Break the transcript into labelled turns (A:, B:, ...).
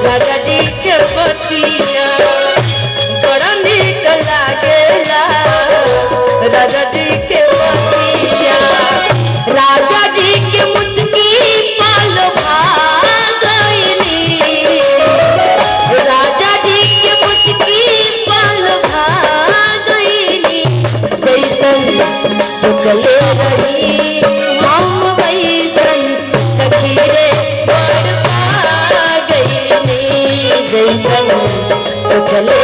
A: राजा जी के पतिया बड़ा नीक लागेला राजा जी के पतिया राजा जी के मुस्की पाल भागइनी राजा जी के मुस्की पाल भागइनी जैसन सोचले रही हम वैसन सखी रे बड़ पा गइनी जैसन सोचले